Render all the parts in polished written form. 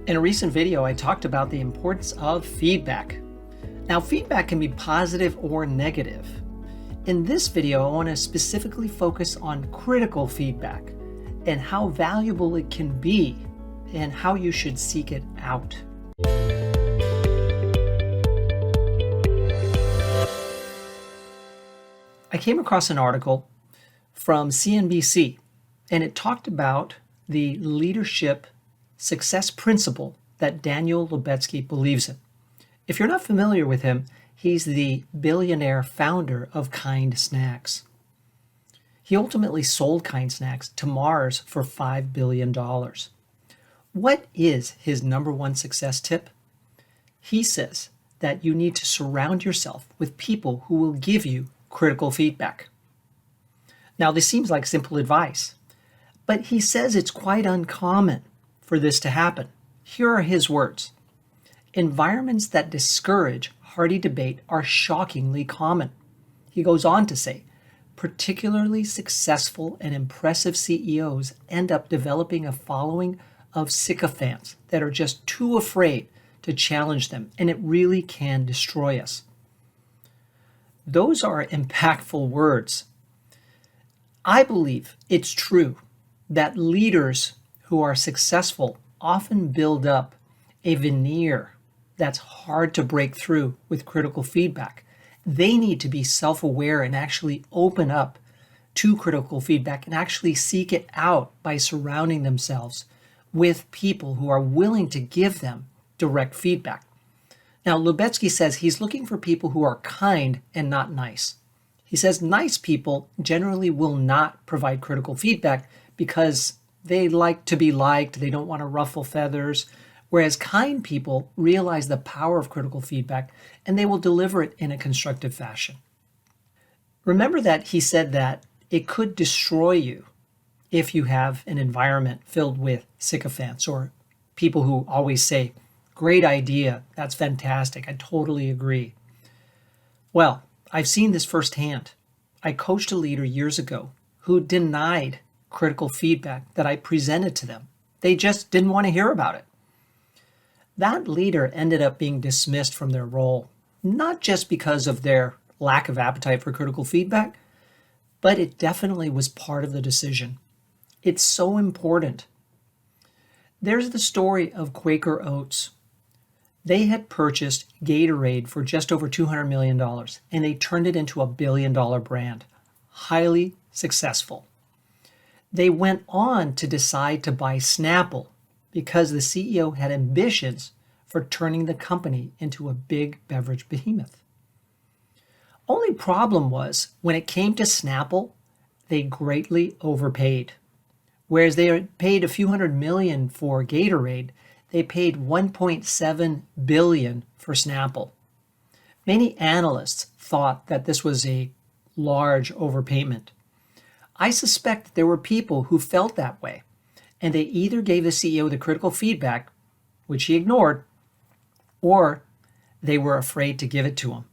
In a recent video, I talked about the importance of feedback. Now, feedback can be positive or negative. In this video, I want to specifically focus on critical feedback and how valuable it can be and how you should seek it out. I came across an article from CNBC, and it talked about the leadership success principle that Daniel Lubetzky believes in. If you're not familiar with him, he's the billionaire founder of Kind Snacks. He ultimately sold Kind Snacks to Mars for $5 billion. What is his number one success tip? He says that you need to surround yourself with people who will give you critical feedback. Now, this seems like simple advice, but he says it's quite uncommon for this to happen. Here are his words. Environments that discourage hearty debate are shockingly common. He goes on to say, particularly successful and impressive CEOs end up developing a following of sycophants that are just too afraid to challenge them, and it really can destroy us. Those are impactful words. I believe it's true that leaders who are successful often build up a veneer that's hard to break through with critical feedback. They need to be self-aware and actually open up to critical feedback and actually seek it out by surrounding themselves with people who are willing to give them direct feedback. Now, Lubetzky says he's looking for people who are kind and not nice. He says nice people generally will not provide critical feedback because they like to be liked, they don't want to ruffle feathers, whereas kind people realize the power of critical feedback and they will deliver it in a constructive fashion. Remember that he said that it could destroy you if you have an environment filled with sycophants or people who always say, great idea, that's fantastic, I totally agree. Well, I've seen this firsthand. I coached a leader years ago who denied critical feedback that I presented to them. They just didn't want to hear about it. That leader ended up being dismissed from their role, not just because of their lack of appetite for critical feedback, but it definitely was part of the decision. It's so important. There's the story of Quaker Oats. They had purchased Gatorade for just over $200 million, and they turned it into a billion-dollar brand. Highly successful. They went on to decide to buy Snapple because the CEO had ambitions for turning the company into a big beverage behemoth. Only problem was, when it came to Snapple, they greatly overpaid. Whereas they had paid a few $100 million for Gatorade, they paid $1.7 billion for Snapple. Many analysts thought that this was a large overpayment. I suspect that there were people who felt that way, and they either gave the CEO the critical feedback, which he ignored, or they were afraid to give it to him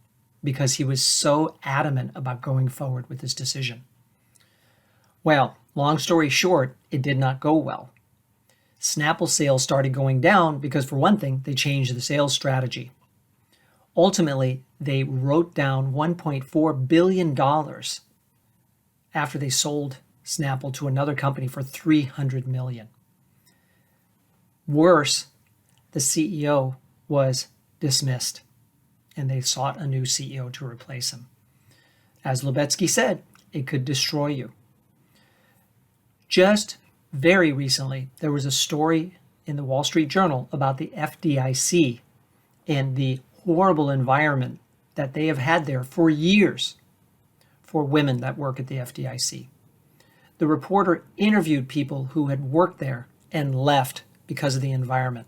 because he was so adamant about going forward with his decision. Well, long story short, it did not go well. Snapple sales started going down because, for one thing, they changed the sales strategy. Ultimately, they wrote down $1.4 billion after they sold Snapple to another company for $300 million. Worse, the CEO was dismissed, and they sought a new CEO to replace him. As Lubetzky said, it could destroy you. Just very recently, there was a story in the Wall Street Journal about the FDIC and the horrible environment that they have had there for years for women that work at the FDIC. The reporter interviewed people who had worked there and left because of the environment.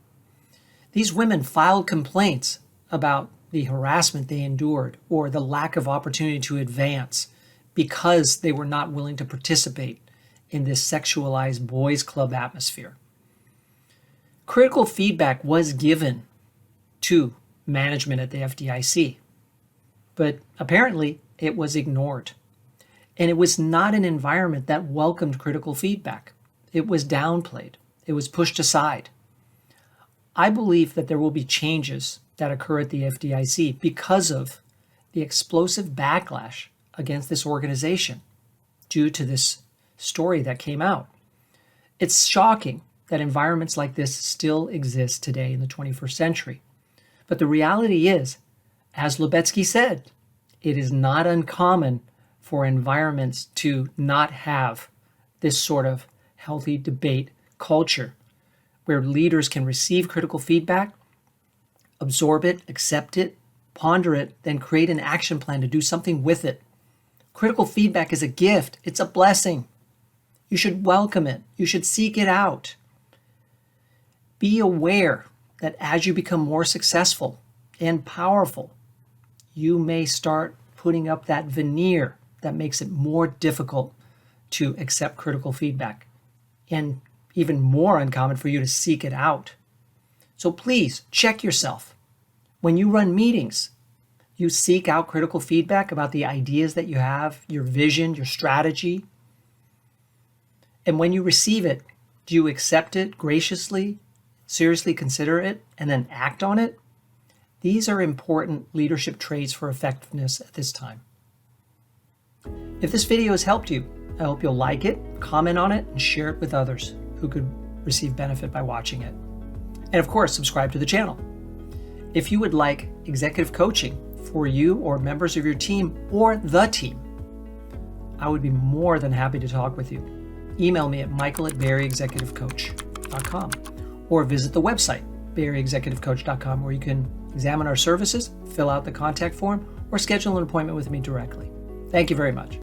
These women filed complaints about the harassment they endured or the lack of opportunity to advance because they were not willing to participate in this sexualized boys' club atmosphere. Critical feedback was given to management at the FDIC, but apparently it was ignored. And it was not an environment that welcomed critical feedback. It was downplayed. It was pushed aside. I believe that there will be changes that occur at the FDIC because of the explosive backlash against this organization due to this story that came out. It's shocking that environments like this still exist today in the 21st century. But the reality is, as Lubetzky said, it is not uncommon for environments to not have this sort of healthy debate culture where leaders can receive critical feedback, absorb it, accept it, ponder it, then create an action plan to do something with it. Critical feedback is a gift. It's a blessing. You should welcome it. You should seek it out. Be aware that as you become more successful and powerful, you may start putting up that veneer that makes it more difficult to accept critical feedback, and even more uncommon for you to seek it out. So please check yourself. When you run meetings, you seek out critical feedback about the ideas that you have, your vision, your strategy. And when you receive it, do you accept it graciously, seriously consider it, and then act on it? These are important leadership traits for effectiveness at this time. If this video has helped you, I hope you'll like it, comment on it, and share it with others who could receive benefit by watching it. And of course, subscribe to the channel. If you would like executive coaching for you or members of your team or the team, I would be more than happy to talk with you. Email me at michael@BAECexecutivecoach.com or visit the website, BAECexecutivecoach.com, where you can examine our services, fill out the contact form, or schedule an appointment with me directly. Thank you very much.